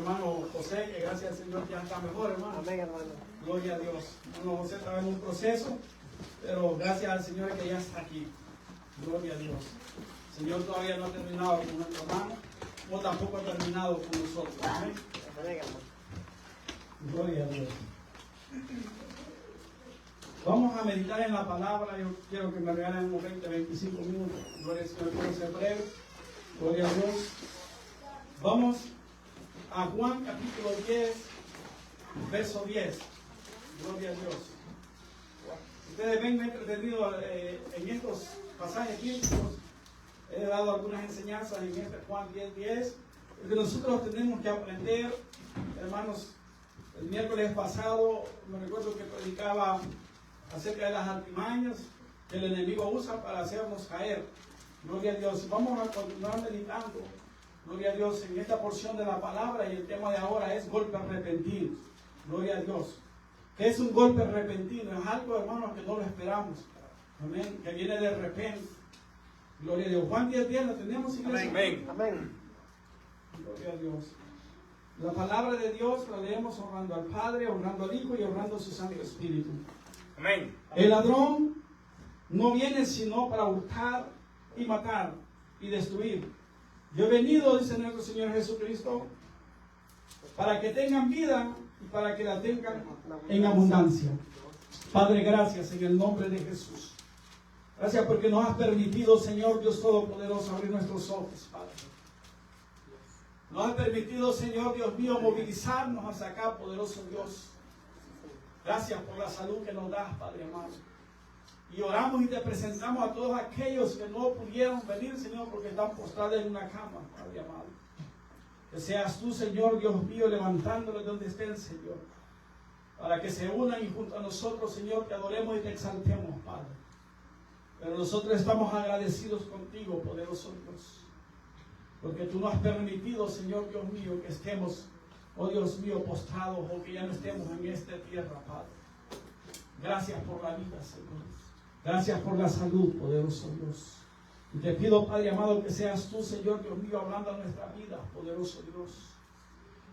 hermano José, que gracias al Señor ya está mejor, hermano. Amén, hermano. Gloria a Dios. Hermano José estaba en un proceso, pero gracias al Señor que ya está aquí. Gloria a Dios. El Señor todavía no ha terminado con nuestro hermano, no tampoco ha terminado con nosotros. Amén. Amén, hermano. Gloria a Dios. Vamos a meditar en la palabra. Yo quiero que me regalen unos 20, 25 minutos. Gloria al Señor, quiero ser breve. Gloria a Dios. Vamos a Juan capítulo 10, verso 10. Gloria a Dios. Ustedes ven, me he entretenido en estos pasajes bíblicos. He dado algunas enseñanzas en este Juan 10, 10. Porque nosotros tenemos que aprender, hermanos. El miércoles pasado me recuerdo que predicaba acerca de las artimañas que el enemigo usa para hacernos caer. Gloria a Dios. Vamos a continuar meditando, gloria a Dios, en esta porción de la palabra, y el tema de ahora es golpes repentinos. Gloria a Dios. ¿Qué es un golpe repentino? Es algo, hermanos, que no lo esperamos. Amén. Que viene de repente. Gloria a Dios. Juan 10:10, ¿lo tenemos, iglesia? Amén. Amén. Gloria a Dios. La palabra de Dios la leemos honrando al Padre, honrando al Hijo y honrando a su Santo Espíritu. Amén. El ladrón no viene sino para hurtar y matar y destruir. Yo he venido, dice nuestro Señor Jesucristo, para que tengan vida y para que la tengan en abundancia. Padre, gracias en el nombre de Jesús. Gracias porque nos has permitido, Señor Dios Todopoderoso, abrir nuestros ojos, Padre. Nos has permitido, Señor Dios mío, movilizarnos hacia acá, poderoso Dios. Gracias por la salud que nos das, Padre amado. Y oramos y te presentamos a todos aquellos que no pudieron venir, Señor, porque están postrados en una cama, Padre amado. Que seas tú, Señor Dios mío, levantándolos de donde estén, Señor. Para que se unan y junto a nosotros, Señor, te adoremos y te exaltemos, Padre. Pero nosotros estamos agradecidos contigo, poderoso Dios. Porque tú nos has permitido, Señor Dios mío, que estemos, oh Dios mío, postrados o que ya no estemos en esta tierra, Padre. Gracias por la vida, Señor. Gracias por la salud, poderoso Dios. Y te pido, Padre amado, que seas tú, Señor Dios mío, hablando a nuestra vida, poderoso Dios.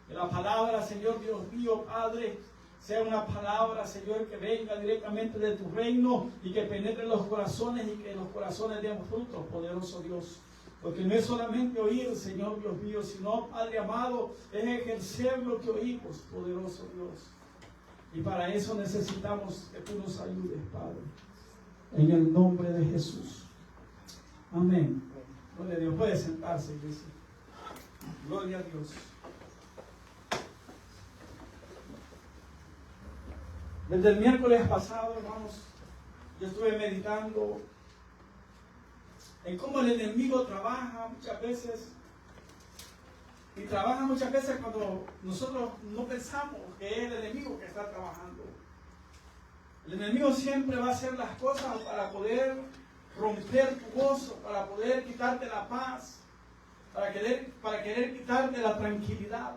Que la palabra, Señor Dios mío, Padre, sea una palabra, Señor, que venga directamente de tu reino y que penetre en los corazones y que los corazones den frutos, poderoso Dios. Porque no es solamente oír, Señor Dios mío, sino, Padre amado, es ejercer lo que oímos, poderoso Dios. Y para eso necesitamos que tú nos ayudes, Padre. En el nombre de Jesús. Amén. Gloria a Dios. Puede sentarse, iglesia. Gloria a Dios. Desde el miércoles pasado, hermanos, yo estuve meditando en cómo el enemigo trabaja muchas veces. Y trabaja muchas veces cuando nosotros no pensamos que es el enemigo que está trabajando. El enemigo siempre va a hacer las cosas para poder romper tu gozo, para poder quitarte la paz, para querer quitarte la tranquilidad.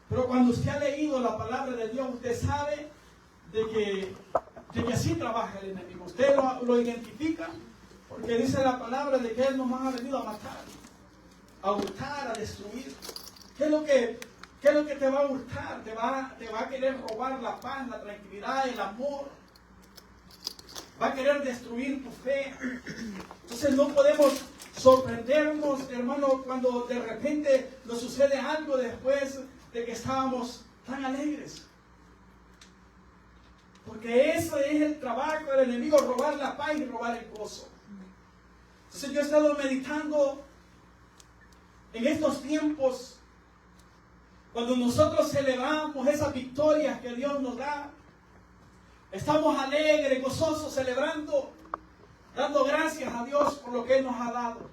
Pero cuando usted ha leído la palabra de Dios, usted sabe de que así trabaja el enemigo. Usted lo identifica porque dice la palabra de que Él nomás ha venido a matar, a hurtar, a destruir. ¿Qué es lo que te va a hurtar? Te va a querer robar la paz, la tranquilidad, el amor. Va a querer destruir tu fe. Entonces no podemos sorprendernos, hermano, cuando de repente nos sucede algo después de que estábamos tan alegres. Porque ese es el trabajo del enemigo, robar la paz y robar el gozo. Entonces yo he estado meditando en estos tiempos, cuando nosotros celebramos esas victorias que Dios nos da, estamos alegres, gozosos, celebrando, dando gracias a Dios por lo que Él nos ha dado.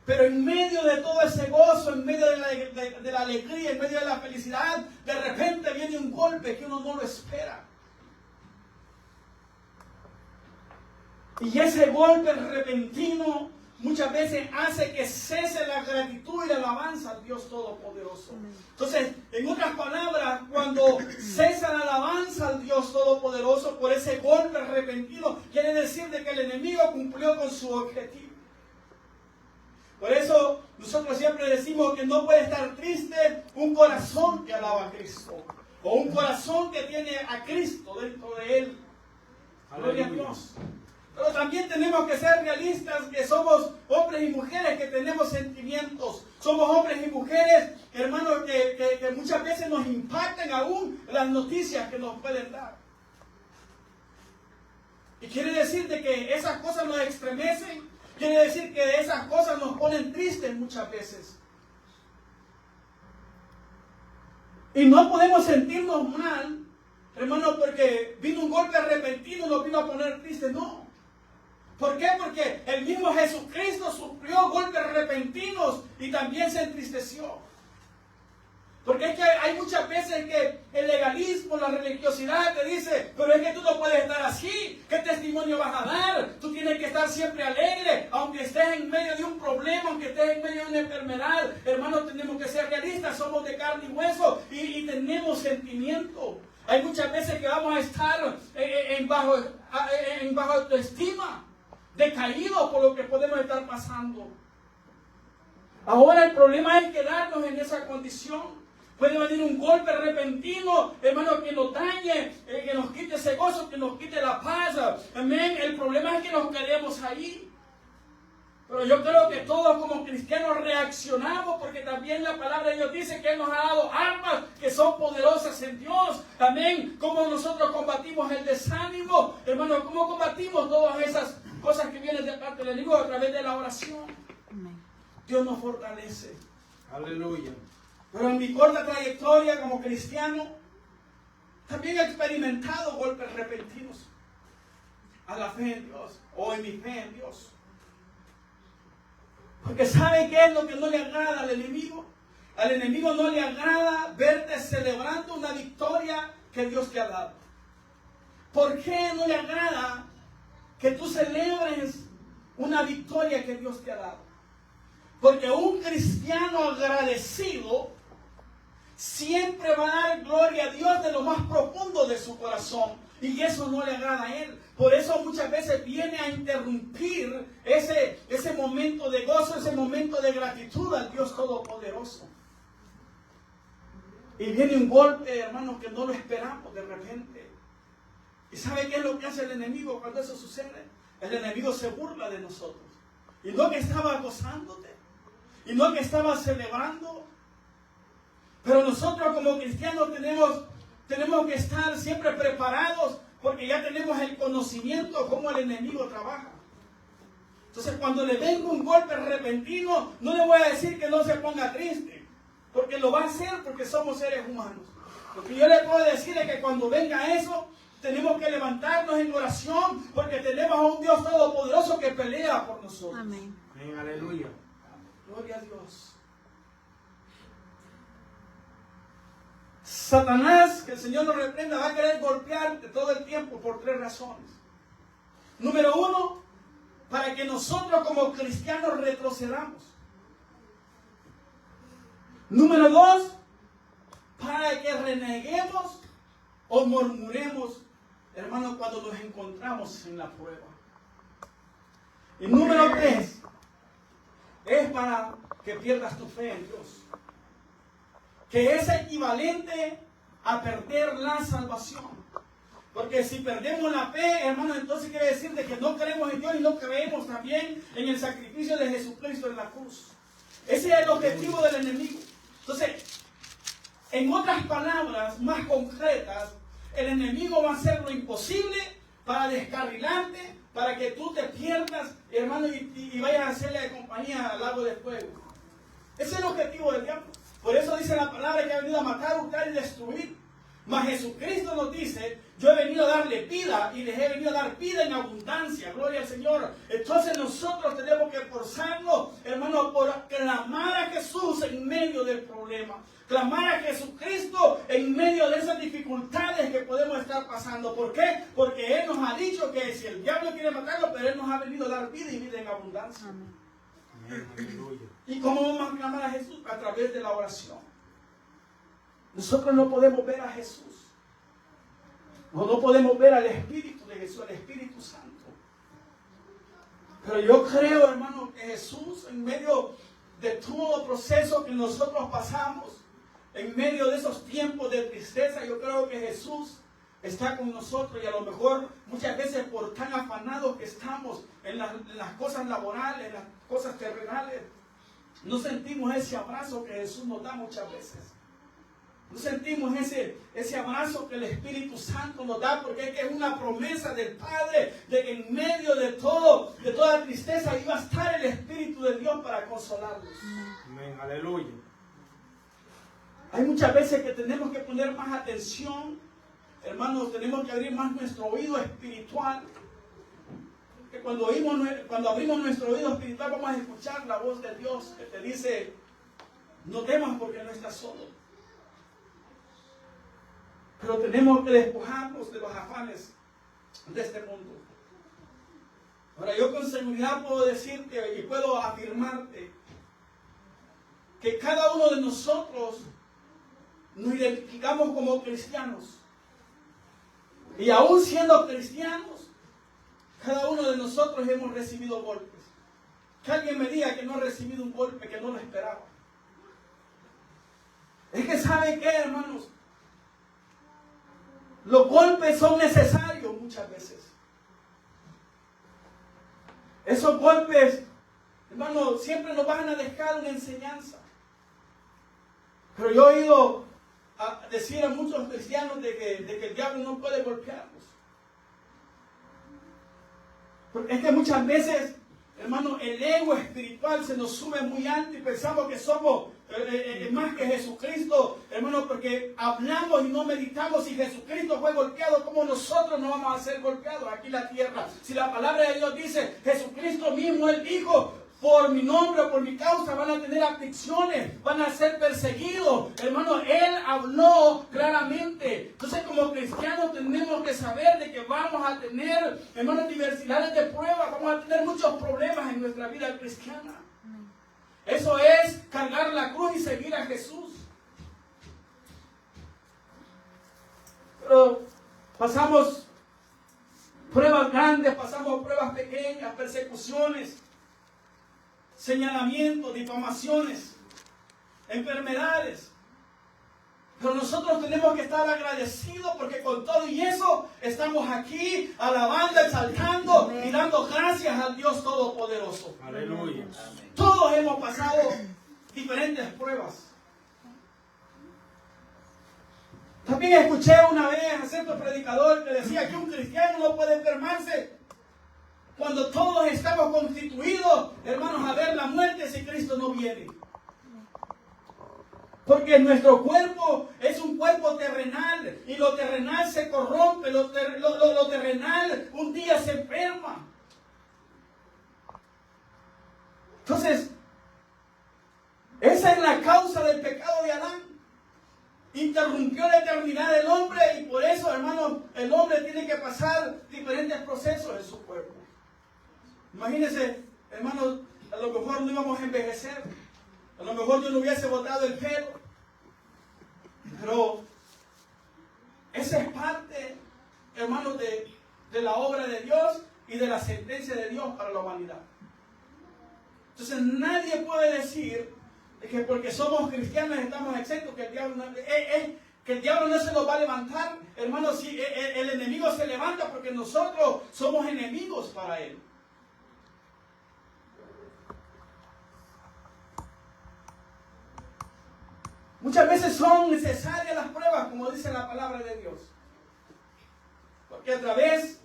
Pero en medio de todo ese gozo, en medio de la alegría, en medio de la felicidad, de repente viene un golpe que uno no lo espera. Y ese golpe repentino muchas veces hace que cese la gratitud y la alabanza al Dios Todopoderoso. Entonces, en otras palabras, cuando cesa la alabanza al Dios Todopoderoso por ese golpe repentino, quiere decir de que el enemigo cumplió con su objetivo. Por eso nosotros siempre decimos que no puede estar triste un corazón que alaba a Cristo. O un corazón que tiene a Cristo dentro de él. Gloria a Dios. Pero también tenemos que ser realistas, que somos hombres y mujeres que tenemos sentimientos. Somos hombres y mujeres, hermanos, que muchas veces nos impactan aún las noticias que nos pueden dar. Y quiere decir de que esas cosas nos estremecen. Quiere decir que esas cosas nos ponen tristes muchas veces. Y no podemos sentirnos mal, hermano, porque vino un golpe repentino y nos vino a poner tristes. No. ¿Por qué? Porque el mismo Jesucristo sufrió golpes repentinos y también se entristeció. Porque es que hay muchas veces que el legalismo, la religiosidad te dice, pero es que tú no puedes estar así. ¿Qué testimonio vas a dar? Tú tienes que estar siempre alegre, aunque estés en medio de un problema, aunque estés en medio de una enfermedad. Hermanos, tenemos que ser realistas, somos de carne y hueso y tenemos sentimiento. Hay muchas veces que vamos a estar en bajo autoestima, decaídos por lo que podemos estar pasando. Ahora el problema es quedarnos en esa condición. Puede venir un golpe repentino, hermano, que nos dañe, que nos quite ese gozo, que nos quite la paz. Amén. El problema es que nos quedemos ahí. Pero yo creo que todos como cristianos reaccionamos, porque también la palabra de Dios dice que Él nos ha dado armas que son poderosas en Dios. Amén. Cómo nosotros combatimos el desánimo, hermano, cómo combatimos todas esas cosas que vienen de parte del enemigo a través de la oración. Amén. Dios nos fortalece. Aleluya. Pero en mi corta trayectoria como cristiano, también he experimentado golpes repentinos a la fe en Dios, o en mi fe en Dios. Porque ¿sabe qué es lo que no le agrada al enemigo? Al enemigo no le agrada verte celebrando una victoria que Dios te ha dado. ¿Por qué no le agrada que tú celebres una victoria que Dios te ha dado? Porque un cristiano agradecido siempre va a dar gloria a Dios de lo más profundo de su corazón. Y eso no le agrada a él. Por eso muchas veces viene a interrumpir ese momento de gozo, ese momento de gratitud al Dios Todopoderoso. Y viene un golpe, hermanos, que no lo esperamos de repente. ¿Y sabe qué es lo que hace el enemigo cuando eso sucede? El enemigo se burla de nosotros. Y no que estaba gozándote, y no que estaba celebrando. Pero nosotros como cristianos tenemos que estar siempre preparados, porque ya tenemos el conocimiento cómo el enemigo trabaja. Entonces cuando le venga un golpe repentino, no le voy a decir que no se ponga triste, porque lo va a hacer porque somos seres humanos. Lo que yo le puedo decir es que cuando venga eso, tenemos que levantarnos en oración, porque tenemos a un Dios todopoderoso que pelea por nosotros. Amén. Amén, aleluya. Gloria a Dios. Satanás, que el Señor nos reprenda, va a querer golpearte todo el tiempo por 3 razones. Número 1, para que nosotros como cristianos retrocedamos. Número 2, para que reneguemos o murmuremos, hermanos, cuando nos encontramos en la prueba. Y número 3, es para que pierdas tu fe en Dios, que es equivalente a perder la salvación. Porque si perdemos la fe, hermano, entonces quiere decir de que no creemos en Dios y no creemos también en el sacrificio de Jesucristo en la cruz. Ese es el objetivo del enemigo. Entonces, en otras palabras más concretas, el enemigo va a hacer lo imposible para descarrilarte, para que tú te pierdas, hermano, y vayas a hacerle compañía al lago de fuego. Ese es el objetivo del diablo. Por eso dice la palabra que ha venido a matar, hurtar y destruir. Mas Jesucristo nos dice, yo he venido a darle vida y les he venido a dar vida en abundancia. Gloria al Señor. Entonces nosotros tenemos que esforzarnos, hermano, por clamar a Jesús en medio del problema. Clamar a Jesucristo en medio de esas dificultades que podemos estar pasando. ¿Por qué? Porque Él nos ha dicho que si el diablo quiere matarlo, pero Él nos ha venido a dar vida y vida en abundancia. Amén. Aleluya. ¿Y cómo vamos a clamar a Jesús? A través de la oración. Nosotros no podemos ver a Jesús. No podemos ver al Espíritu de Jesús, al Espíritu Santo. Pero yo creo, hermano, que Jesús, en medio de todo proceso que nosotros pasamos, en medio de esos tiempos de tristeza, yo creo que Jesús está con nosotros. Y a lo mejor muchas veces por tan afanados que estamos en las cosas laborales, en las cosas terrenales, no sentimos ese abrazo que Jesús nos da muchas veces. No sentimos ese abrazo que el Espíritu Santo nos da, porque es una promesa del Padre de que en medio de toda tristeza iba a estar el Espíritu de Dios para consolarnos. Amén, aleluya. Hay muchas veces que tenemos que poner más atención, hermanos, tenemos que abrir más nuestro oído espiritual. Que cuando abrimos nuestro oído espiritual vamos a escuchar la voz de Dios que te dice, no temas porque no estás solo. Pero tenemos que despojarnos de los afanes de este mundo. Ahora, yo con seguridad puedo decirte y puedo afirmarte que cada uno de nosotros nos identificamos como cristianos. Y aún siendo cristianos, cada uno de nosotros hemos recibido golpes. Que alguien me diga que no ha recibido un golpe, que no lo esperaba. Es que ¿sabe qué, hermanos? Los golpes son necesarios muchas veces. Esos golpes, hermano, siempre nos van a dejar una enseñanza. Pero yo he oído decir a muchos cristianos de que el diablo no puede golpearnos. Porque es que muchas veces, hermano, el ego espiritual se nos sube muy alto y pensamos que somos más que Jesucristo, hermano, porque hablamos y no meditamos. Si Jesucristo fue golpeado, ¿cómo nosotros no vamos a ser golpeados aquí en la tierra? Si la palabra de Dios dice, Jesucristo mismo, Él dijo, por mi nombre, por mi causa, van a tener aflicciones, van a ser perseguidos. Hermano, Él habló claramente. Entonces, como cristianos tenemos que saber de que vamos a tener, hermanos, diversidades de pruebas, vamos a tener muchos problemas en nuestra vida cristiana. Eso es cargar la cruz y seguir a Jesús. Pero pasamos pruebas grandes, pasamos pruebas pequeñas, persecuciones, señalamientos, difamaciones, enfermedades. Pero nosotros tenemos que estar agradecidos porque con todo y eso estamos aquí alabando, exaltando y dando gracias al Dios Todopoderoso. Aleluya. Todos hemos pasado diferentes pruebas. También escuché una vez a cierto predicador que decía que un cristiano no puede enfermarse cuando todos estamos constituidos, hermanos, a ver la muerte si Cristo no viene. Porque nuestro cuerpo es un cuerpo terrenal y lo terrenal se corrompe, lo terrenal un día se enferma. Entonces, esa es la causa del pecado de Adán. Interrumpió la eternidad del hombre y por eso, hermanos, el hombre tiene que pasar diferentes procesos en su cuerpo. Imagínense, hermanos, a lo mejor no íbamos a envejecer, a lo mejor yo no hubiese botado el pelo, pero esa es parte, hermanos, de la obra de Dios y de la sentencia de Dios para la humanidad. Entonces nadie puede decir que porque somos cristianos estamos exentos, que el diablo no se nos va a levantar. Hermanos, si el enemigo se levanta porque nosotros somos enemigos para él. Muchas veces son necesarias las pruebas, como dice la palabra de Dios. Porque a través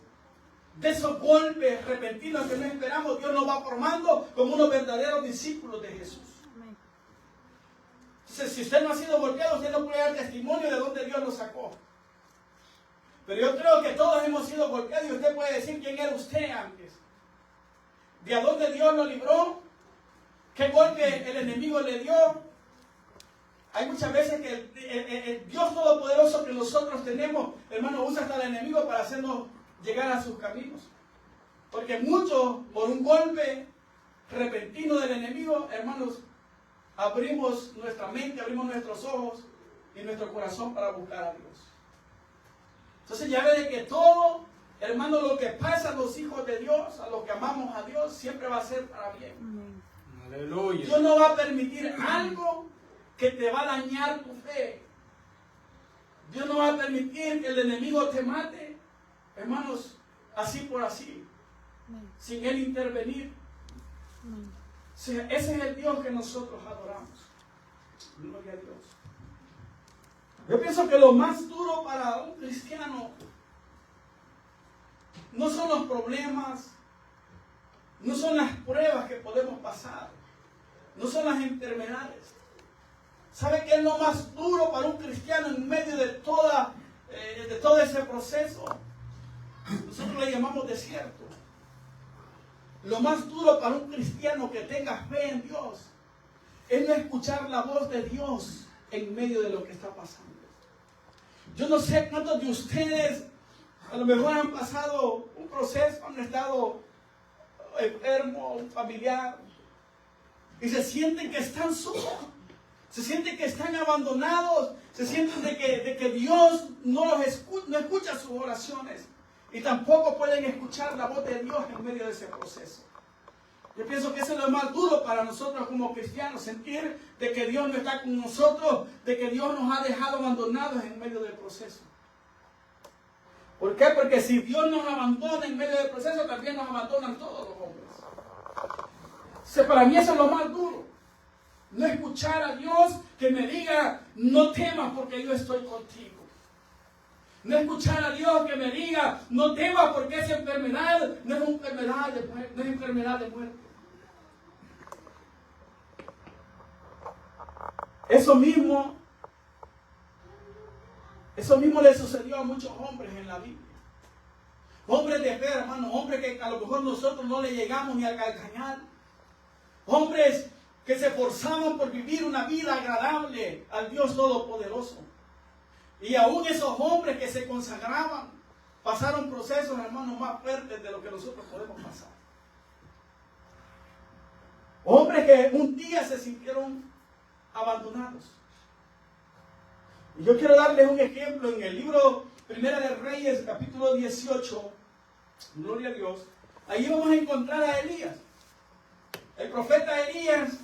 de esos golpes repentinos que no esperamos, Dios nos va formando como unos verdaderos discípulos de Jesús. Entonces, si usted no ha sido golpeado, usted no puede dar testimonio de dónde Dios lo sacó. Pero yo creo que todos hemos sido golpeados y usted puede decir quién era usted antes. De a dónde Dios lo libró, qué golpe el enemigo le dio. Hay muchas veces que el Dios Todopoderoso que nosotros tenemos, hermano, usa hasta el enemigo para hacernos llegar a sus caminos. Porque muchos, por un golpe repentino del enemigo, hermanos, abrimos nuestra mente, abrimos nuestros ojos y nuestro corazón para buscar a Dios. Entonces ya ve de que todo hermano, lo que pasa a los hijos de Dios, a los que amamos a Dios, siempre va a ser para bien. Aleluya. Dios no va a permitir algo que te va a dañar tu fe. Dios no va a permitir que el enemigo te mate, hermanos, así por así, sin Él intervenir. O sea, ese es el Dios que nosotros adoramos. Gloria a Dios. Yo pienso que lo más duro para un cristiano no son los problemas, no son las pruebas que podemos pasar, no son las enfermedades. ¿Sabe qué es lo más duro para un cristiano en medio de todo ese proceso? Nosotros le llamamos desierto. Lo más duro para un cristiano que tenga fe en Dios es no escuchar la voz de Dios en medio de lo que está pasando. Yo no sé cuántos de ustedes a lo mejor han pasado un proceso, han estado enfermos, un familiar, y se sienten que están solos, se sienten que están abandonados, se sienten de que Dios no escucha sus oraciones, y tampoco pueden escuchar la voz de Dios en medio de ese proceso. Yo pienso que eso es lo más duro para nosotros como cristianos, sentir de que Dios no está con nosotros, de que Dios nos ha dejado abandonados en medio del proceso. ¿Por qué? Porque si Dios nos abandona en medio del proceso, también nos abandonan todos los hombres. O sea, para mí eso es lo más duro. No escuchar a Dios que me diga, no temas porque yo estoy contigo. No escuchar a Dios que me diga, no temas porque esa enfermedad no es enfermedad de muerte, no es enfermedad de muerte. Eso mismo le sucedió a muchos hombres en la Biblia. Hombres de fe, hermano, hombres que a lo mejor nosotros no le llegamos ni a calcañar. Hombres que se esforzaban por vivir una vida agradable al Dios Todopoderoso. Y aún esos hombres que se consagraban pasaron procesos, hermanos, más fuertes de lo que nosotros podemos pasar. Hombres que un día se sintieron abandonados. Y yo quiero darles un ejemplo en el libro Primera de Reyes, capítulo 18. Gloria a Dios. Ahí vamos a encontrar a Elías. El profeta Elías.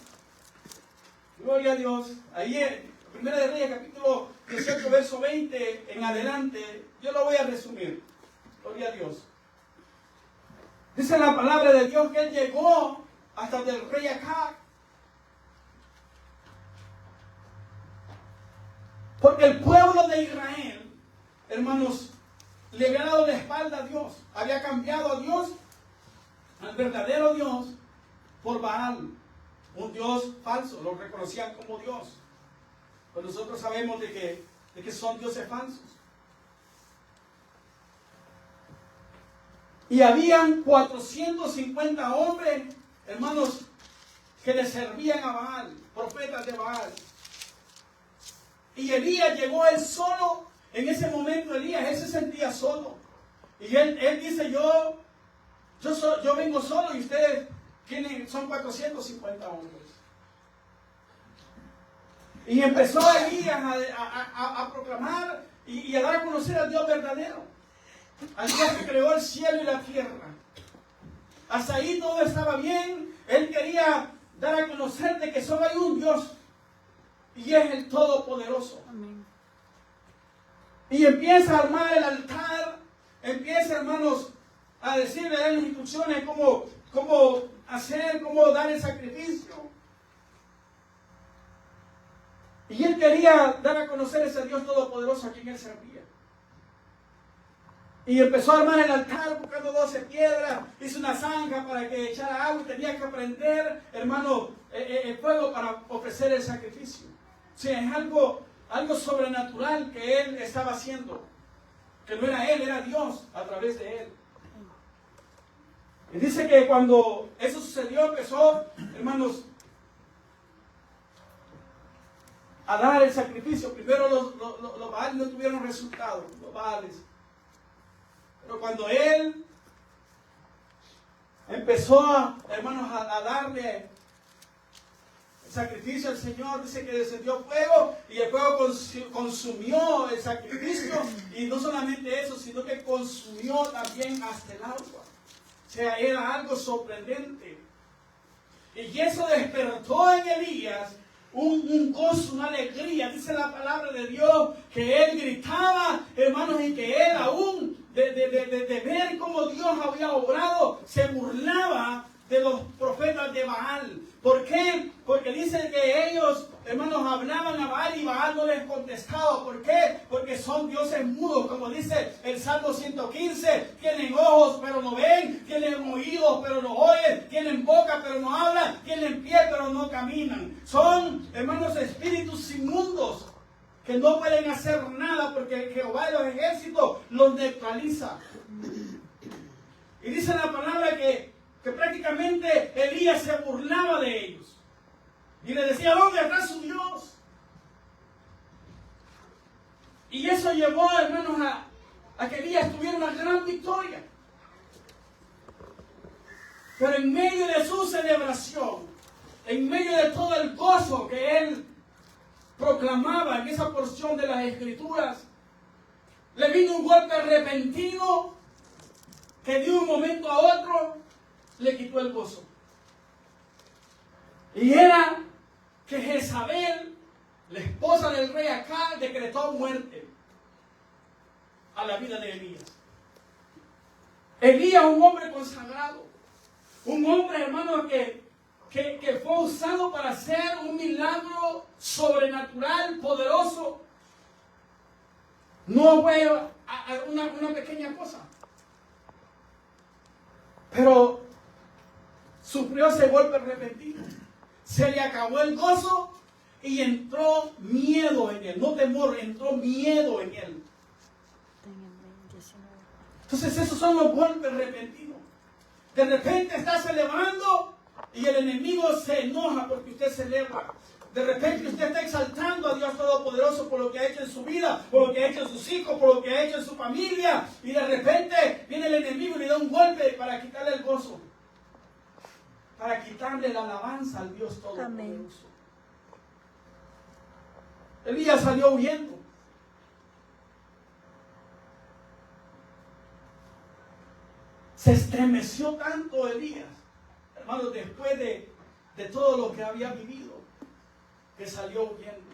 Gloria a Dios. Ahí en Primera de Reyes, capítulo 18, verso 20 en adelante. Yo lo voy a resumir. Gloria a Dios. Dice la palabra de Dios que él llegó hasta el rey Acab. Porque el pueblo de Israel, hermanos, le había dado la espalda a Dios. Había cambiado a Dios, al verdadero Dios, por Baal. Un Dios falso, lo reconocían como Dios. Pero nosotros sabemos de que son dioses falsos. Y habían 450 hombres, hermanos, que le servían a Baal, profetas de Baal. Y Elías llegó él solo. En ese momento Elías, él se sentía solo. Y él dice, yo vengo solo y ustedes son 450 hombres. Y empezó Elías a proclamar y a dar a conocer al Dios verdadero. Al Dios que creó el cielo y la tierra. Hasta ahí todo estaba bien. Él quería dar a conocer de que solo hay un Dios. Y es el Todopoderoso. Amén. Y empieza a armar el altar. Empieza, hermanos, a decirle las instrucciones cómo hacer, cómo dar el sacrificio. Y él quería dar a conocer ese Dios Todopoderoso a quien él servía. Y empezó a armar el altar buscando 12 piedras. Hizo una zanja para que echara agua y tenía que prender, hermano, el fuego para ofrecer el sacrificio. O sea, es algo sobrenatural que él estaba haciendo. Que no era él, era Dios a través de él. Y dice que cuando eso sucedió, empezó, hermanos, a dar el sacrificio. Primero los Baales no tuvieron resultados, los Baales. Pero cuando él empezó, hermanos, a darle sacrificio al Señor, dice que descendió fuego y el fuego consumió el sacrificio, y no solamente eso, sino que consumió también hasta el agua. O sea, era algo sorprendente. Y eso despertó en Elías un gozo, una alegría. Dice la palabra de Dios que él gritaba, hermanos, y que él aún de ver cómo Dios había obrado, se burlaba de los profetas de Baal. ¿Por qué? Porque dice que ellos, hermanos, hablaban a Baal y Baal no les contestaba. ¿Por qué? Porque son dioses mudos, como dice el Salmo 115. Tienen ojos pero no ven, tienen oídos pero no oyen, tienen boca pero no hablan, tienen pie pero no caminan. Son, hermanos, espíritus inmundos que no pueden hacer nada porque Jehová de los ejércitos los neutraliza. Y dice la palabra que prácticamente Elías se burlaba de ellos. Y le decía, ¿dónde está su Dios? Y eso llevó, hermanos, a que Elías tuviera una gran victoria. Pero en medio de su celebración, en medio de todo el gozo que él proclamaba en esa porción de las Escrituras, le vino un golpe repentino que de un momento a otro le quitó el gozo. Y era que Jezabel, la esposa del rey Acab, decretó muerte a la vida de Elías. Elías, un hombre consagrado, un hombre, hermano, que fue usado para hacer un milagro sobrenatural, poderoso. No fue una pequeña cosa, pero sufrió ese golpe repentino. Se le acabó el gozo y entró miedo en él. No temor, entró miedo en él. Entonces esos son los golpes repentinos. De repente está celebrando y el enemigo se enoja porque usted celebra. De repente usted está exaltando a Dios Todopoderoso por lo que ha hecho en su vida, por lo que ha hecho en sus hijos, por lo que ha hecho en su familia. Y de repente viene el enemigo y le da un golpe para quitarle el gozo, para quitarle la alabanza al Dios Todopoderoso. Amén. Elías salió huyendo. Se estremeció tanto Elías, hermanos, después de todo lo que había vivido, que salió huyendo.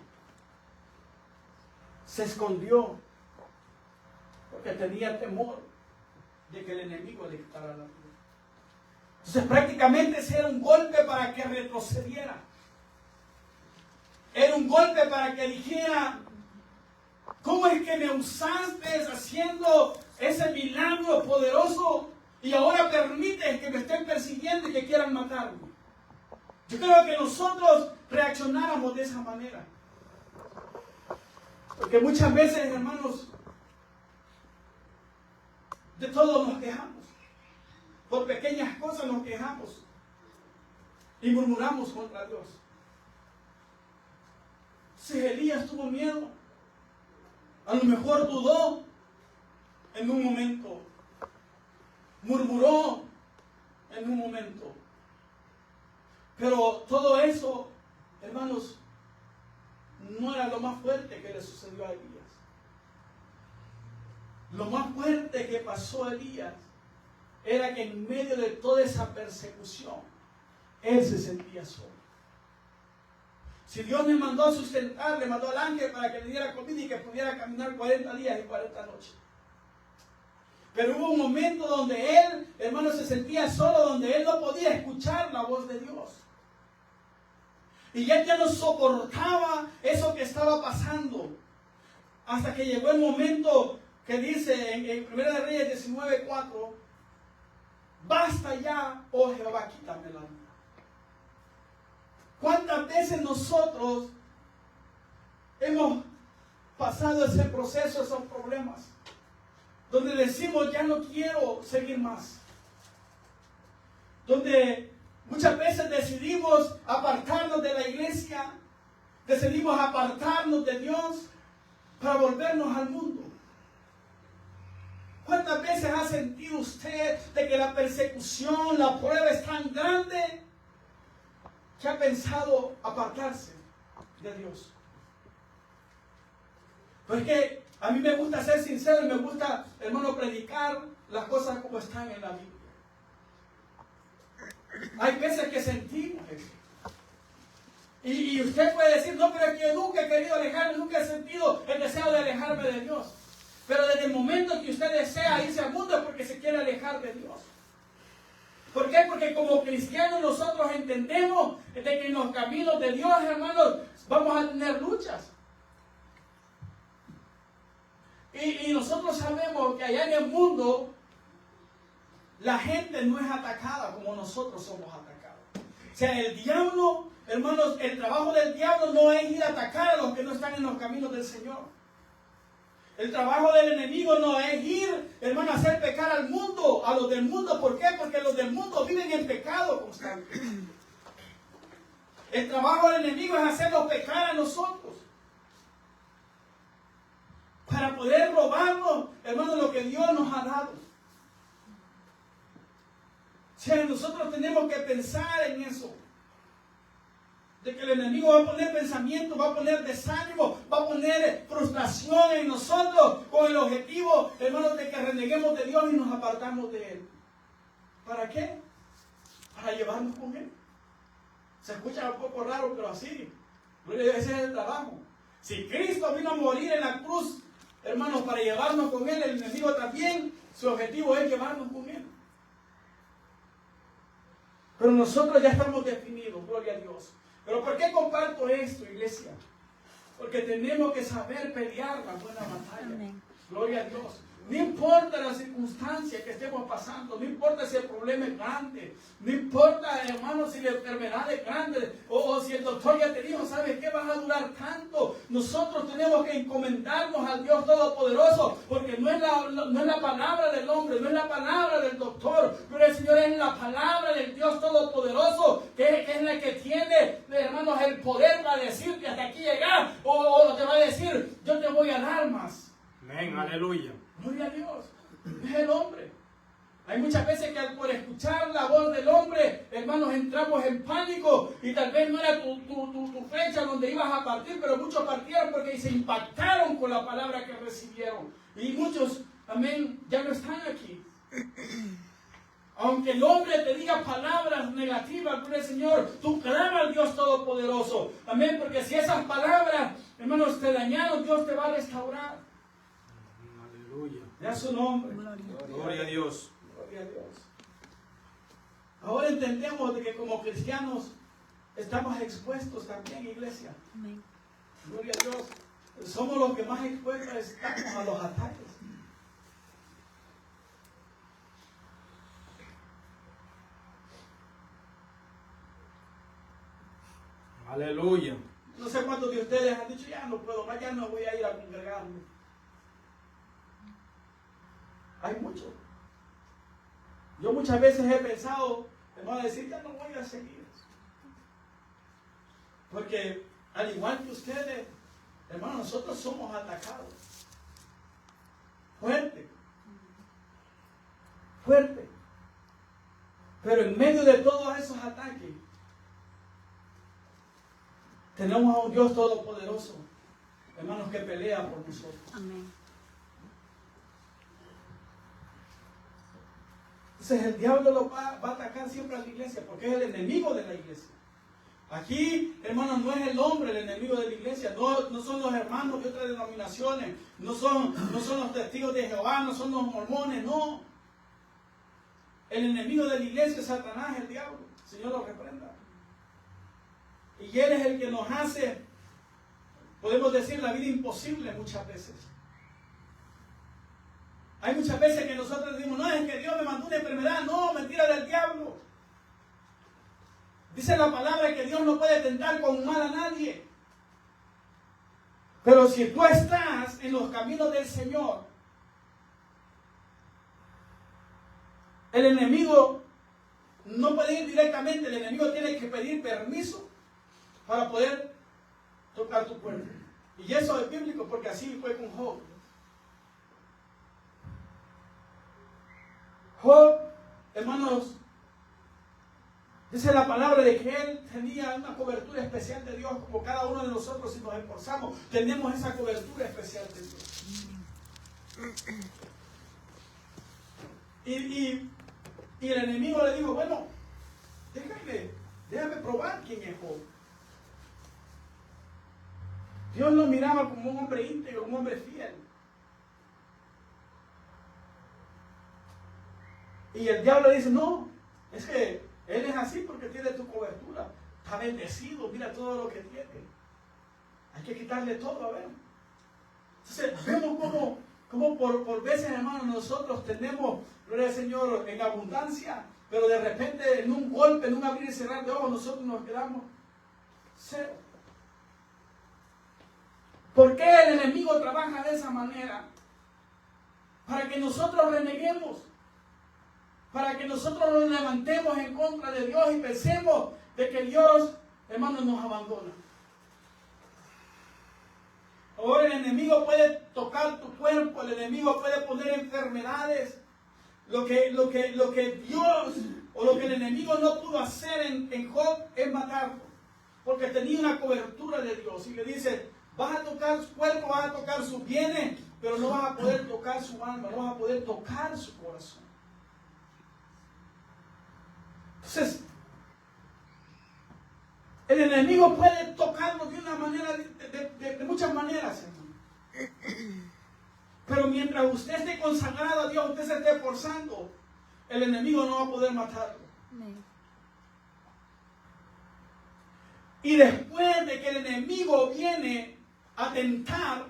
Se escondió porque tenía temor de que el enemigo le quitara la vida. Entonces prácticamente ese era un golpe para que retrocediera. Era un golpe para que dijera, ¿cómo es que me usaste haciendo ese milagro poderoso y ahora permites que me estén persiguiendo y que quieran matarme? Yo creo que nosotros reaccionáramos de esa manera. Porque muchas veces, hermanos, de todo nos quejamos. Por pequeñas cosas nos quejamos y murmuramos contra Dios. Si Elías tuvo miedo, a lo mejor dudó en un momento, murmuró en un momento, pero todo eso, hermanos, no era lo más fuerte que le sucedió a Elías. Lo más fuerte que pasó a Elías era que en medio de toda esa persecución, él se sentía solo. Si Dios le mandó a sustentar, le mandó al ángel para que le diera comida y que pudiera caminar 40 días y 40 noches. Pero hubo un momento donde él, hermano, se sentía solo, donde él no podía escuchar la voz de Dios. Y él ya no soportaba eso que estaba pasando. Hasta que llegó el momento que dice en 1 de Reyes 19:4, basta ya, oh Jehová, quítamela. ¿Cuántas veces nosotros hemos pasado ese proceso, esos problemas, donde decimos ya no quiero seguir más? Donde muchas veces decidimos apartarnos de la iglesia, decidimos apartarnos de Dios para volvernos al mundo. ¿Cuántas veces ha sentido usted de que la persecución, la prueba es tan grande que ha pensado apartarse de Dios. Porque a mí me gusta ser sincero y me gusta, hermano, predicar las cosas como están en la Biblia. Hay veces que sentimos eso. Y usted puede decir, no, pero es que yo nunca he querido alejarme, nunca he sentido el deseo de alejarme de Dios. Pero desde el momento que usted desea irse al mundo es porque se quiere alejar de Dios. ¿Por qué? Porque como cristianos nosotros entendemos de que en los caminos de Dios, hermanos, vamos a tener luchas. Y nosotros sabemos que allá en el mundo la gente no es atacada como nosotros somos atacados. O sea, el diablo, hermanos, el trabajo del diablo no es ir a atacar a los que no están en los caminos del Señor. El trabajo del enemigo no es ir, hermano, a hacer pecar al mundo, a los del mundo. ¿Por qué? Porque los del mundo viven en pecado constante. El trabajo del enemigo es hacernos pecar a nosotros. Para poder robarnos, hermano, lo que Dios nos ha dado. O sea, nosotros tenemos que pensar en eso. De que el enemigo va a poner pensamiento, va a poner desánimo, va a poner frustración en nosotros con el objetivo, hermanos, de que reneguemos de Dios y nos apartamos de Él. ¿Para qué? Para llevarnos con Él. Se escucha un poco raro, pero así. Ese es el trabajo. Si Cristo vino a morir en la cruz, hermanos, para llevarnos con Él, el enemigo también, su objetivo es llevarnos con Él. Pero nosotros ya estamos definidos, gloria a Dios. Pero ¿por qué comparto esto, iglesia? Porque tenemos que saber pelear la buena batalla. Amén. Gloria a Dios. No importa la circunstancia que estemos pasando, no importa si el problema es grande, no importa, hermano, si la enfermedad es grande, o si el doctor ya te dijo, ¿sabes qué? Vas a durar tanto. Nosotros tenemos que encomendarnos al Dios Todopoderoso, porque no es la palabra del hombre, no es la palabra del doctor, pero el Señor es la palabra del Dios Todopoderoso, que es la que tiene, hermanos, el poder para decirte hasta aquí llegar, o te va a decir, yo te voy a dar más. Amén, aleluya. Gloria a Dios, es el hombre. Hay muchas veces que por escuchar la voz del hombre, hermanos, entramos en pánico y tal vez no era tu fecha donde ibas a partir, pero muchos partieron porque se impactaron con la palabra que recibieron. Y muchos, amén, ya no están aquí. Aunque el hombre te diga palabras negativas, gloria al Señor, tú clama al Dios Todopoderoso. Amén, porque si esas palabras, hermanos, te dañaron, Dios te va a restaurar. Ya su nombre. Gloria a Dios. Gloria a Dios. Ahora entendemos de que como cristianos estamos expuestos también, iglesia. Amén. Gloria a Dios. Somos los que más expuestos estamos a los ataques. Aleluya. No sé cuántos de ustedes han dicho, ya no puedo más, ya no voy a ir a congregarme. Hay muchos. Yo muchas veces he pensado, hermano, decir, ya no voy a seguir. Porque al igual que ustedes, hermano, nosotros somos atacados. Fuerte. Fuerte. Pero en medio de todos esos ataques, tenemos a un Dios todopoderoso, hermanos, que pelea por nosotros. Amén. Entonces el diablo lo va a atacar siempre a la iglesia, porque es el enemigo de la iglesia. Aquí, hermanos, no es el hombre el enemigo de la iglesia, no son los hermanos de otras denominaciones, no son los testigos de Jehová, no son los mormones, no. El enemigo de la iglesia es Satanás, el diablo. El Señor lo reprenda. Y Él es el que nos hace, podemos decir, la vida imposible muchas veces. Hay muchas veces que nosotros decimos, no, es que Dios me mandó una enfermedad. No, mentira del diablo. Dice la palabra que Dios no puede tentar con mal a nadie. Pero si tú estás en los caminos del Señor, el enemigo no puede ir directamente, el enemigo tiene que pedir permiso para poder tocar tu cuerpo. Y eso es bíblico porque así fue con Job. Job, hermanos, Dice la palabra de que él tenía una cobertura especial de Dios, como cada uno de nosotros, si nos esforzamos, tenemos esa cobertura especial de Dios. Y el enemigo le dijo, bueno, déjame probar quién es Job. Dios lo miraba como un hombre íntegro, un hombre fiel. Y el diablo le dice, no, es que él es así porque tiene tu cobertura. Está bendecido, mira todo lo que tiene. Hay que quitarle todo, a ver. Entonces, vemos como por veces, hermanos, nosotros tenemos, gloria al Señor, en abundancia, pero de repente en un golpe, en un abrir y cerrar de ojos, nosotros nos quedamos cero. ¿Por qué el enemigo trabaja de esa manera? Para que nosotros reneguemos, para que nosotros nos levantemos en contra de Dios y pensemos de que Dios, hermanos, nos abandona. Ahora el enemigo puede tocar tu cuerpo, el enemigo puede poner enfermedades. Lo que Dios o lo que el enemigo no pudo hacer en Job es matarlo, porque tenía una cobertura de Dios. Y le dice, vas a tocar su cuerpo, vas a tocar sus bienes, pero no vas a poder tocar su alma, no vas a poder tocar su corazón. Entonces, el enemigo puede tocarlo de una manera, de muchas maneras, hermano. Pero mientras usted esté consagrado a Dios, usted se esté esforzando, el enemigo no va a poder matarlo. Y después de que el enemigo viene a tentar,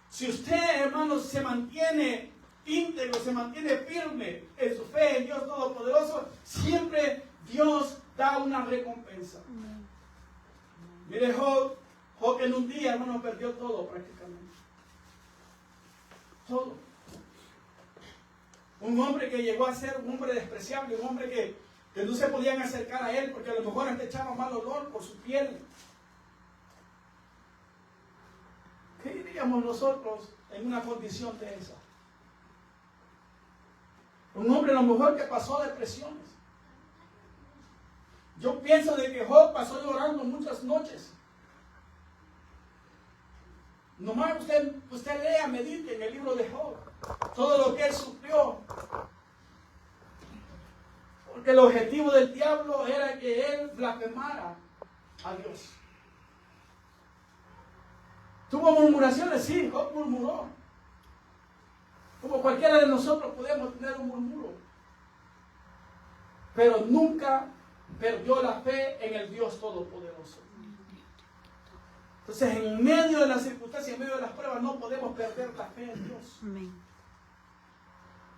si usted, hermano, se mantiene íntegro, se mantiene firme en su fe en Dios Todopoderoso, siempre Dios da una recompensa. Mire Job en un día, hermano, perdió todo prácticamente. Todo. Un hombre que llegó a ser un hombre despreciable, un hombre que no se podían acercar a él porque a lo mejor hasta echaba mal olor por su piel. ¿Qué diríamos nosotros en una condición de esa? Un hombre a lo mejor que pasó depresiones. Yo pienso de que Job pasó llorando muchas noches. Nomás usted lea, medite en el libro de Job. Todo lo que él sufrió. Porque el objetivo del diablo era que él blasfemara a Dios. ¿Tuvo murmuraciones? Sí, Job murmuró. Como cualquiera de nosotros podemos tener un murmuro. Pero nunca perdió la fe en el Dios Todopoderoso. Entonces, en medio de las circunstancias, en medio de las pruebas, no podemos perder la fe en Dios.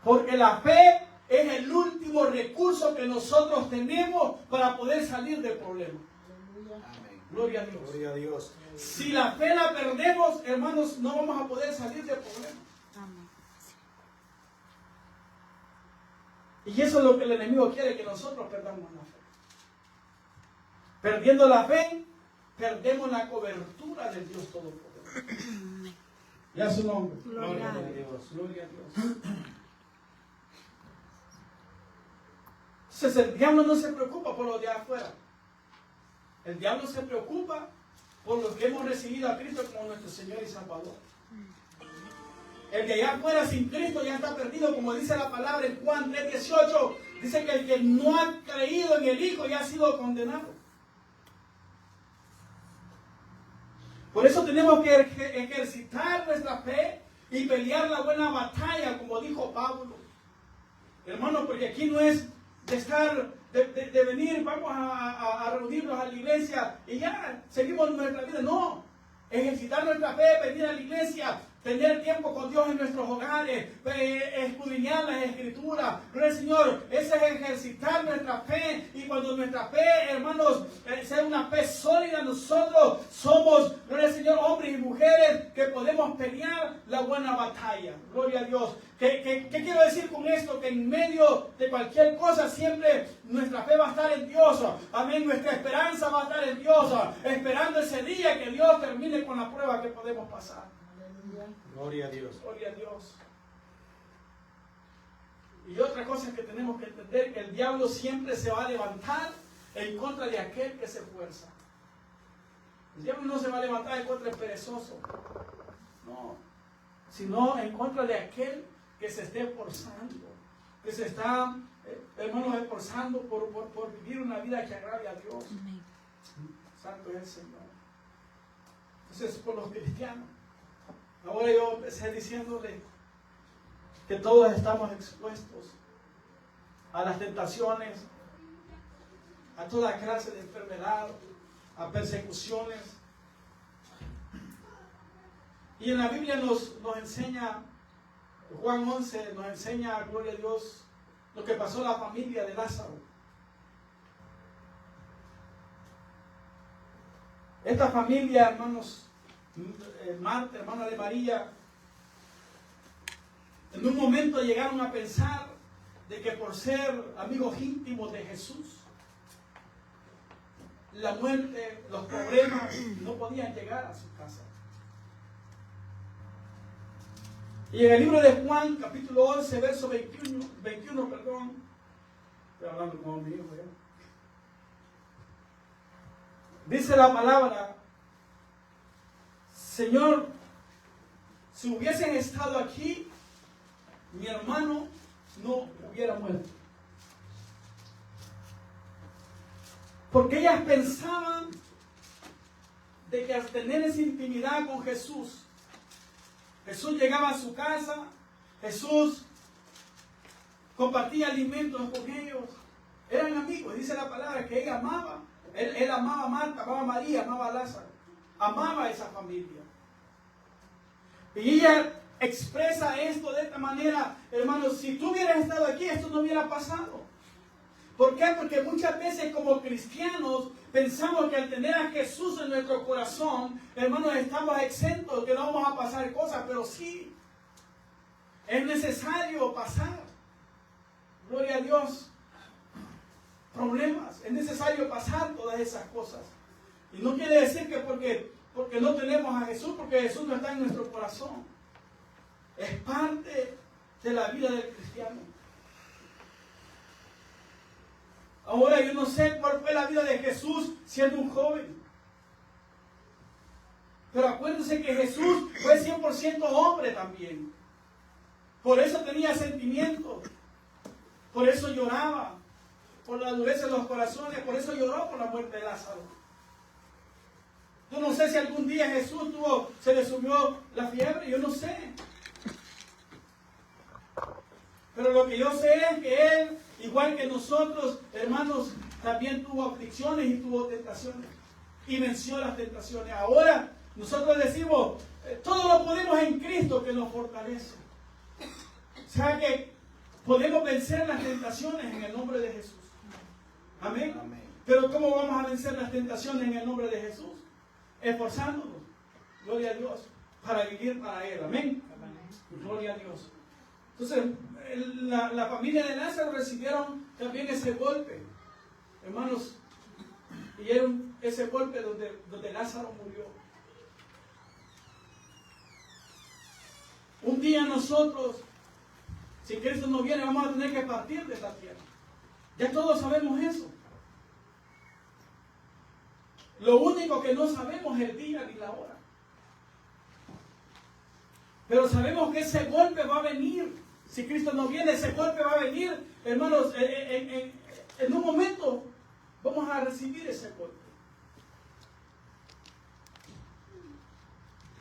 Porque la fe es el último recurso que nosotros tenemos para poder salir del problema. Amén. Gloria a Dios. Gloria a Dios. Si la fe la perdemos, hermanos, no vamos a poder salir del problema. Amén. Y eso es lo que el enemigo quiere, que nosotros perdamos la fe. Perdiendo la fe, perdemos la cobertura del Dios Todopoderoso. Y a su nombre. Gloria a Dios. Gloria a Dios. Entonces el diablo no se preocupa por lo de afuera. El diablo se preocupa por los que hemos recibido a Cristo como nuestro Señor y Salvador. El de allá afuera sin Cristo ya está perdido, como dice la palabra en Juan 3:18. Dice que el que no ha creído en el Hijo ya ha sido condenado. Por eso tenemos que ejercitar nuestra fe y pelear la buena batalla, como dijo Pablo. Hermano, porque aquí no es de estar, de venir, vamos a reunirnos a la iglesia y ya seguimos nuestra vida. No, ejercitar nuestra fe, venir a la iglesia, tener tiempo con Dios en nuestros hogares, escudriñar las escrituras. Gloria al Señor, ese es ejercitar nuestra fe. Y cuando nuestra fe, hermanos, sea una fe sólida, nosotros somos, gloria al Señor, hombres y mujeres que podemos pelear la buena batalla. Gloria a Dios. ¿Qué quiero decir con esto? Que en medio de cualquier cosa siempre nuestra fe va a estar en Dios. Amén. Nuestra esperanza va a estar en Dios, esperando ese día que Dios termine con la prueba que podemos pasar. Gloria a Dios. Gloria a Dios. Y otra cosa que tenemos que entender, que el diablo siempre se va a levantar en contra de aquel que se esfuerza. El diablo no se va a levantar en contra del perezoso, no, sino en contra de aquel que se esté esforzando, que se está, hermanos, esforzando por vivir una vida que agrade a Dios. Amén. Santo es el Señor. Entonces, por los cristianos, ahora yo empecé diciéndole que todos estamos expuestos a las tentaciones, a toda clase de enfermedad, a persecuciones. Y en la Biblia nos enseña, Juan 11 nos enseña, gloria a Dios, lo que pasó a la familia de Lázaro. Esta familia, hermanos, Marta, hermana de María, en un momento llegaron a pensar de que por ser amigos íntimos de Jesús, la muerte, los problemas no podían llegar a su casa. Y en el libro de Juan, capítulo 11, verso 21, estoy hablando como mi hijo ya. Dice la palabra: Señor, si hubiesen estado aquí, mi hermano no hubiera muerto. Porque ellas pensaban de que al tener esa intimidad con Jesús, Jesús llegaba a su casa, Jesús compartía alimentos con ellos, eran amigos. Dice la palabra que ella amaba, él amaba a Marta, amaba a María, amaba a Lázaro, amaba a esa familia. Y ella expresa esto de esta manera: hermanos, si tú hubieras estado aquí, esto no hubiera pasado. ¿Por qué? Porque muchas veces como cristianos pensamos que al tener a Jesús en nuestro corazón, hermanos, estamos exentos, que no vamos a pasar cosas, pero sí, es necesario pasar, gloria a Dios, problemas, es necesario pasar todas esas cosas. Y no quiere decir que porque no tenemos a Jesús, porque Jesús no está en nuestro corazón. Es parte de la vida del cristiano. Ahora yo no sé cuál fue la vida de Jesús siendo un joven. Pero acuérdense que Jesús fue 100% hombre también. Por eso tenía sentimientos. Por eso lloraba. Por la dureza de los corazones. Por eso lloró por la muerte de Lázaro. Yo no sé si algún día Jesús se le subió la fiebre. Yo no sé. Pero lo que yo sé es que Él, igual que nosotros, hermanos, también tuvo aflicciones y tuvo tentaciones. Y venció las tentaciones. Ahora nosotros decimos, todo lo podemos en Cristo que nos fortalece. O sea que podemos vencer las tentaciones en el nombre de Jesús. Amén. Amén. Pero ¿cómo vamos a vencer las tentaciones en el nombre de Jesús? Esforzándonos, gloria a Dios, para vivir para Él. Amén. Amén. Gloria a Dios. Entonces, la familia de Lázaro recibieron también ese golpe, hermanos, y era ese golpe donde Lázaro murió. Un día nosotros, si Cristo no viene, vamos a tener que partir de esta tierra. Ya todos sabemos eso. Lo único que no sabemos es el día ni la hora. Pero sabemos que ese golpe va a venir. Si Cristo no viene, ese golpe va a venir, hermanos, en un momento vamos a recibir ese golpe.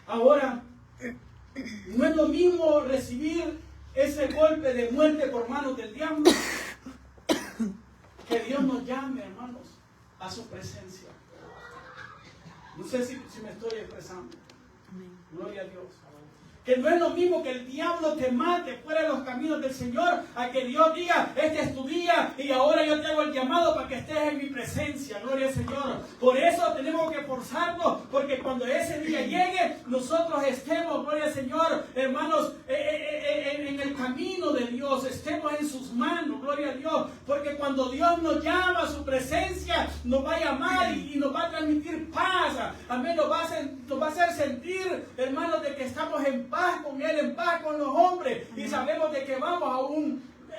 Ahora, no es lo mismo recibir ese golpe de muerte por manos del diablo, que Dios nos llame, hermanos, a su presencia. No sé si me estoy expresando. Gloria a Dios. Que no es lo mismo que el diablo te mate fuera de los caminos del Señor, a que Dios diga, este es tu día y ahora yo te hago el llamado para que estés en mi presencia. Gloria al Señor. Por eso tenemos que esforzarnos, porque cuando ese día llegue, nosotros estemos, gloria al Señor, hermanos, en el camino de Dios, estemos en sus manos, gloria a Dios. Porque cuando Dios nos llama a su presencia, nos va a llamar y nos va a transmitir paz. Amén, nos va a hacer sentir, hermanos, de que estamos en paz con Él, en paz con los hombres, y sabemos de que vamos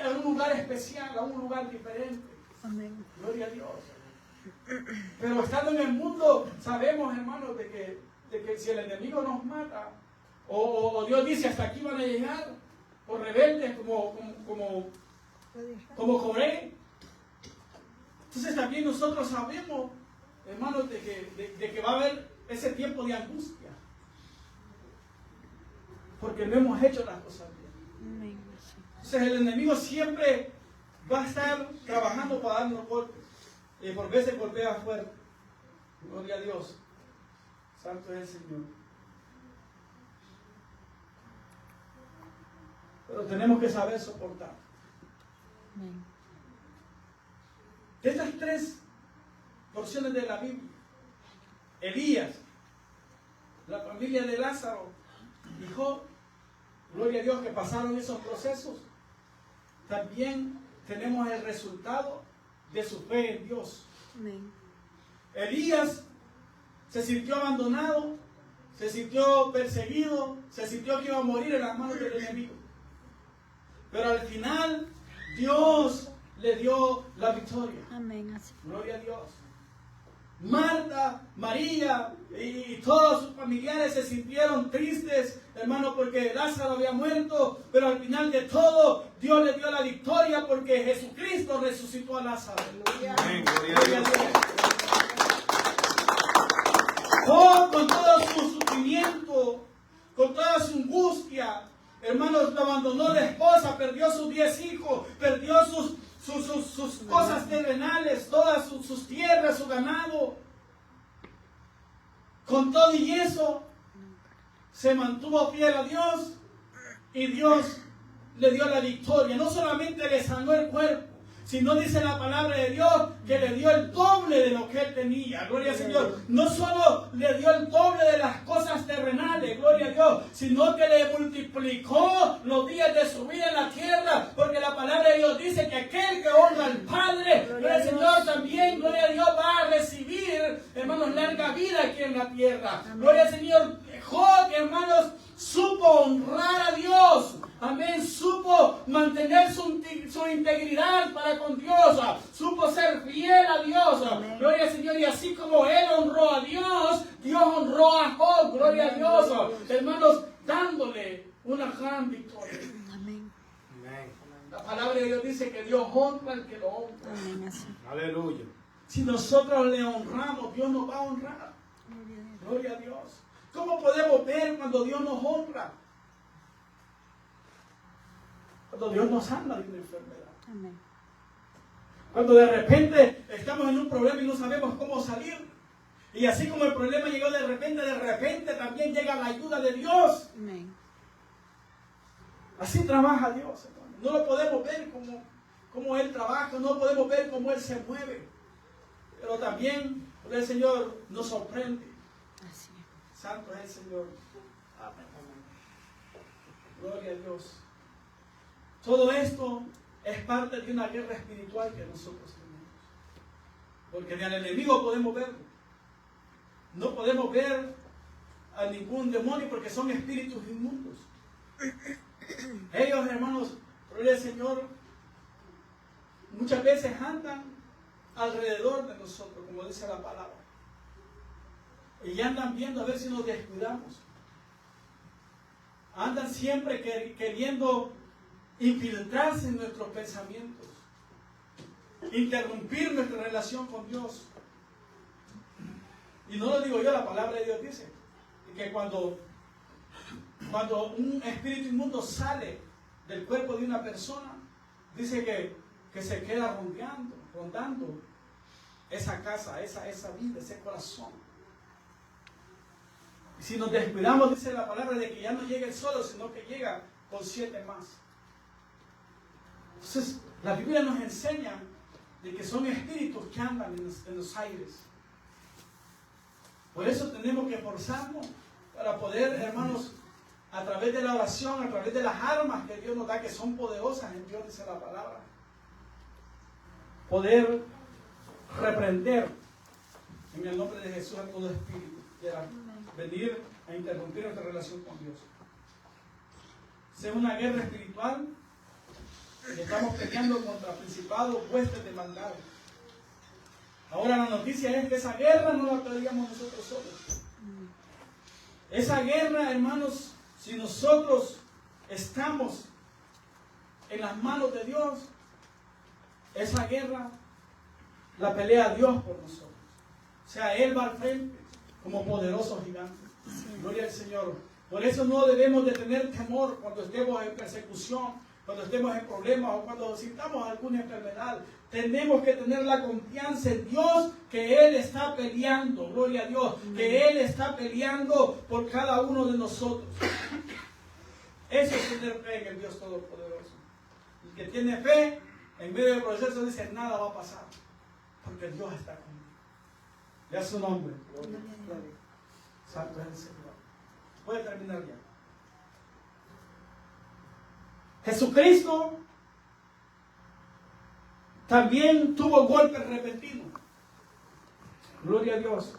a un lugar especial, a un lugar diferente. Amén. Gloria a Dios. Pero estando en el mundo, sabemos, hermanos, de que si el enemigo nos mata, o Dios dice hasta aquí van a llegar, o rebeldes como Coré. Entonces también nosotros sabemos, hermanos, de que va a haber ese tiempo de angustia. Porque no hemos hecho las cosas bien. Amén. Entonces el enemigo siempre va a estar trabajando para darnos golpes. Y por veces golpea fuerte. Gloria a Dios. Santo es el Señor. Pero tenemos que saber soportar. Amén. De estas tres porciones de la Biblia, Elías, la familia de Lázaro y Job, gloria a Dios que pasaron esos procesos, también tenemos el resultado de su fe en Dios. Amén. Elías se sintió abandonado, se sintió perseguido, se sintió que iba a morir en las manos del enemigo. Pero al final, Dios le dio la victoria. Amén. Así. Gloria a Dios. Marta, María y todos sus familiares se sintieron tristes, hermano, porque Lázaro había muerto, pero al final de todo, Dios le dio la victoria porque Jesucristo resucitó a Lázaro. Amén. Gloria a Dios. Job, con todo su sufrimiento, con toda su angustia, hermanos, lo abandonó la esposa, perdió sus 10 hijos, perdió sus cosas terrenales, todas sus tierras, su ganado. Con todo y eso, se mantuvo fiel a Dios y Dios le dio la victoria. No solamente le sanó el cuerpo, sino dice la palabra de Dios que le dio el doble de lo que él tenía. Gloria al Señor. No solo le dio el doble de las cosas terrenales, gloria a Dios, sino que le multiplicó los días de su vida en la tierra, porque la palabra de Dios dice que aquel que honra al Padre, gloria al Señor, también, gloria a Dios, va a recibir, hermanos, larga vida aquí en la tierra. Gloria al Señor. Job, hermanos, supo honrar a Dios. Amén. Supo mantener su integridad para con Dios. Supo ser fiel a Dios. Amén. Gloria al Señor. Y así como él honró a Dios, Dios honró a Job. Gloria a Dios. Hermanos, dándole una gran victoria. Amén. Amén. La palabra de Dios dice que Dios honra al que lo honra. Amén. Así. Aleluya. Si nosotros le honramos, Dios nos va a honrar. Gloria a Dios. ¿Cómo podemos ver cuando Dios nos honra? Cuando Dios nos sana de una enfermedad. Amén. Cuando de repente estamos en un problema y no sabemos cómo salir. Y así como el problema llegó de repente también llega la ayuda de Dios. Amén. Así trabaja Dios, hermano. No lo podemos ver como Él trabaja, no podemos ver cómo Él se mueve. Pero también el Señor nos sorprende. Así. Santo es el Señor. Amén. Gloria a Dios. Todo esto es parte de una guerra espiritual que nosotros tenemos. Porque ni al enemigo podemos verlo. No podemos ver a ningún demonio porque son espíritus inmundos. Ellos, hermanos, gloria al Señor, muchas veces andan alrededor de nosotros, como dice la palabra. Y andan viendo a ver si nos descuidamos. Andan siempre queriendo infiltrarse en nuestros pensamientos, interrumpir nuestra relación con Dios. Y no lo digo yo, la palabra de Dios dice que cuando un espíritu inmundo sale del cuerpo de una persona, dice que se queda rondando esa casa, esa vida, ese corazón. Y si nos descuidamos, dice la palabra de que ya no llega él solo, sino que llega con 7 más. Entonces, la Biblia nos enseña de que son espíritus que andan en los aires. Por eso tenemos que esforzarnos para poder, hermanos, a través de la oración, a través de las armas que Dios nos da, que son poderosas en Dios, dice la palabra, poder reprender en el nombre de Jesús a todo espíritu que quiera venir a interrumpir nuestra relación con Dios. Si es una guerra espiritual, Y estamos peleando contra principados, huestes de maldad. Ahora la noticia es que esa guerra no la peleamos nosotros solos. Esa guerra, hermanos, si nosotros estamos en las manos de Dios, esa guerra la pelea Dios por nosotros. O sea, Él va al frente como poderoso gigante. Gloria al Señor. Por eso no debemos de tener temor cuando estemos en persecución, cuando estemos en problemas o cuando sintamos alguna enfermedad. Tenemos que tener la confianza en Dios que Él está peleando. Gloria a Dios. Que Él está peleando por cada uno de nosotros. Eso es tener fe en el Dios Todopoderoso. El que tiene fe, en medio del proceso dice, nada va a pasar. Porque Dios está conmigo. Ya su nombre. Gloria. Santo es el Señor. Voy a terminar ya. Jesucristo también tuvo golpes repentinos. Gloria a Dios.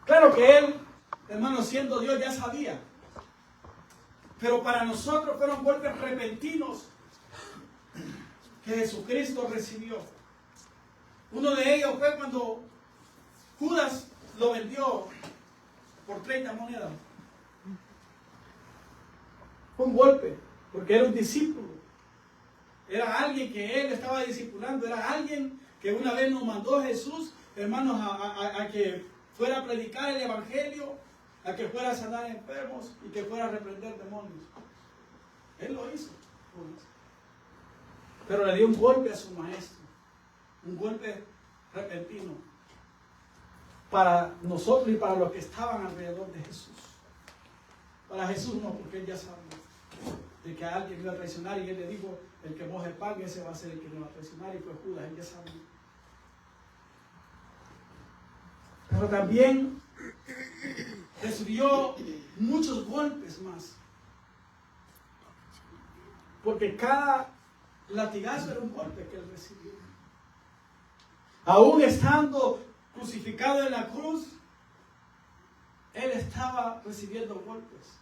Claro que Él, hermano, siendo Dios, ya sabía. Pero para nosotros fueron golpes repentinos que Jesucristo recibió. Uno de ellos fue cuando Judas lo vendió por 30 monedas. Fue un golpe, porque era un discípulo. Era alguien que Él estaba discipulando. Era alguien que una vez nos mandó Jesús, hermanos, a que fuera a predicar el Evangelio, a que fuera a sanar enfermos y que fuera a reprender demonios. Él lo hizo. Pero le dio un golpe a su maestro. Un golpe repentino. Para nosotros y para los que estaban alrededor de Jesús. Para Jesús no, porque Él ya sabía de que a alguien iba a traicionar y Él le dijo, el que moje el pan, ese va a ser el que me va a traicionar, y fue Judas, Él ya sabía. Pero también recibió muchos golpes más. Porque cada latigazo era un golpe que Él recibió. Aún estando crucificado en la cruz, Él estaba recibiendo golpes.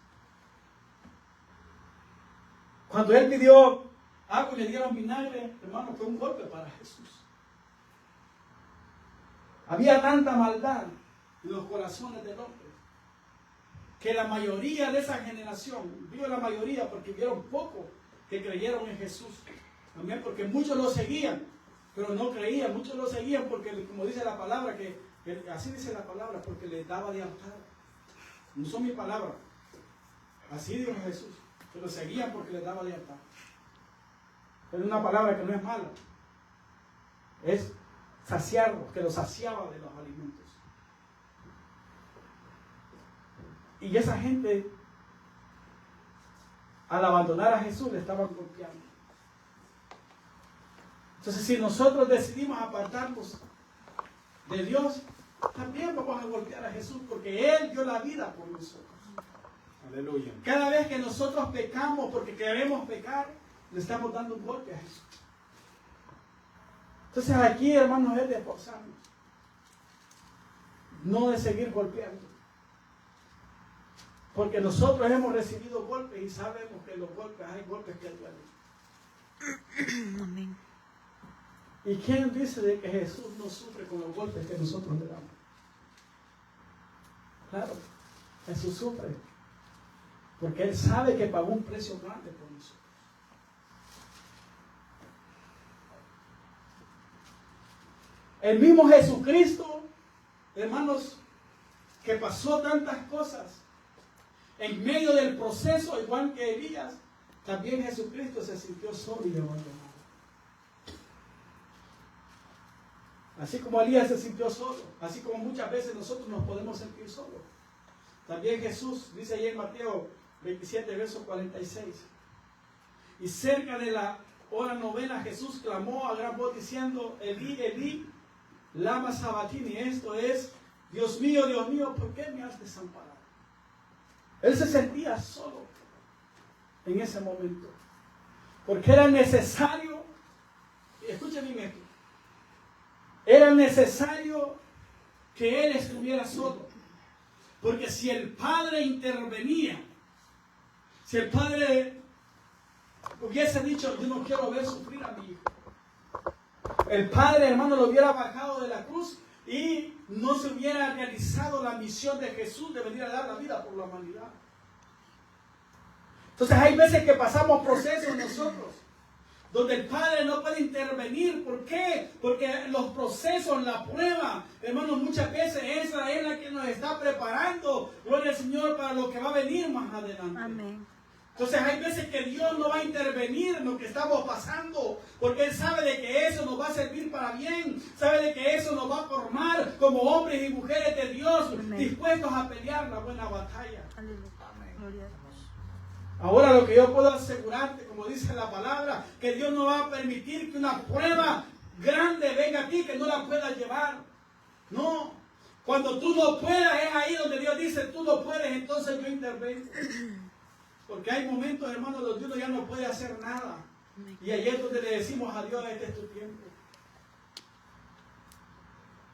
Cuando Él pidió agua y le dieron vinagre, hermano, fue un golpe para Jesús. Había tanta maldad en los corazones del hombre que la mayoría de esa generación, digo la mayoría porque vieron poco que creyeron en Jesús. También porque muchos lo seguían, pero no creían. Muchos lo seguían porque, como dice la palabra, que así dice la palabra, porque les daba de altar. No son mis palabras. Así dijo Jesús. Que lo seguían porque les daba de altar. Es una palabra que no es mala. Es saciarlos, que los saciaba de los alimentos. Y esa gente, al abandonar a Jesús, le estaban golpeando. Entonces, si nosotros decidimos apartarnos de Dios, también vamos a golpear a Jesús, porque Él dio la vida por nosotros. Aleluya. Cada vez que nosotros pecamos porque queremos pecar, le estamos dando un golpe a Jesús. Entonces aquí, hermanos, es de esforzarnos, no de seguir golpeando. Porque nosotros hemos recibido golpes y sabemos que los golpes, hay golpes que duelen. Amén. ¿Y quién dice de que Jesús no sufre con los golpes que nosotros le damos? Claro, Jesús sufre. Porque Él sabe que pagó un precio grande por nosotros. El mismo Jesucristo, hermanos, que pasó tantas cosas, en medio del proceso, igual que Elías, también Jesucristo se sintió solo y abandonado. Así como Elías se sintió solo, así como muchas veces nosotros nos podemos sentir solos. También Jesús, dice ahí en Mateo 27, verso 46. Y cerca de la hora novena, Jesús clamó a gran voz diciendo, Elí, Elí, lama sabatini. Esto es, Dios mío, ¿por qué me has desamparado? Él se sentía solo en ese momento. Porque era necesario, y escuchen bien esto, era necesario que Él estuviera solo. Porque si el Padre intervenía, si el Padre hubiese dicho, yo no quiero ver sufrir a mi hijo. El padre, hermano, lo hubiera bajado de la cruz y no se hubiera realizado la misión de Jesús de venir a dar la vida por la humanidad. Entonces hay veces que pasamos procesos nosotros donde el Padre no puede intervenir. ¿Por qué? Porque los procesos, la prueba, hermanos, muchas veces esa es la que nos está preparando, gloria al Señor, para lo que va a venir más adelante. Amén. Entonces hay veces que Dios no va a intervenir en lo que estamos pasando, porque Él sabe de que eso nos va a servir para bien, sabe de que eso nos va a formar como hombres y mujeres de Dios, Amén. dispuestos a pelear la buena batalla. Aleluya. Gloria a Dios. Ahora lo que yo puedo asegurarte, como dice la palabra, que Dios no va a permitir que una prueba grande venga a ti que no la puedas llevar. No. Cuando tú no puedas, es ahí donde Dios dice, tú no puedes, entonces yo intervengo. Porque hay momentos, hermanos, donde uno ya no puede hacer nada. Y ahí es donde le decimos a Dios, este es tu tiempo.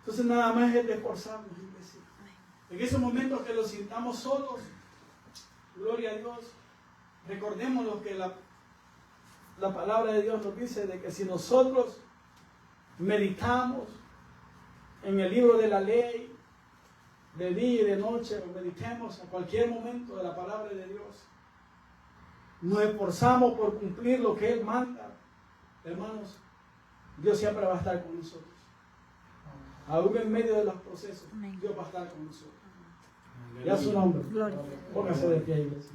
Entonces nada más es de esforzarnos, iglesia. En esos momentos que los sintamos solos, gloria a Dios, recordemos lo que la palabra de Dios nos dice, de que si nosotros meditamos en el libro de la ley, de día y de noche, o meditemos a cualquier momento de la palabra de Dios, nos esforzamos por cumplir lo que Él manda, hermanos, Dios siempre va a estar con nosotros. Aún en medio de los procesos, Dios va a estar con nosotros. Y a su nombre. Gloria. Póngase de pie, iglesia.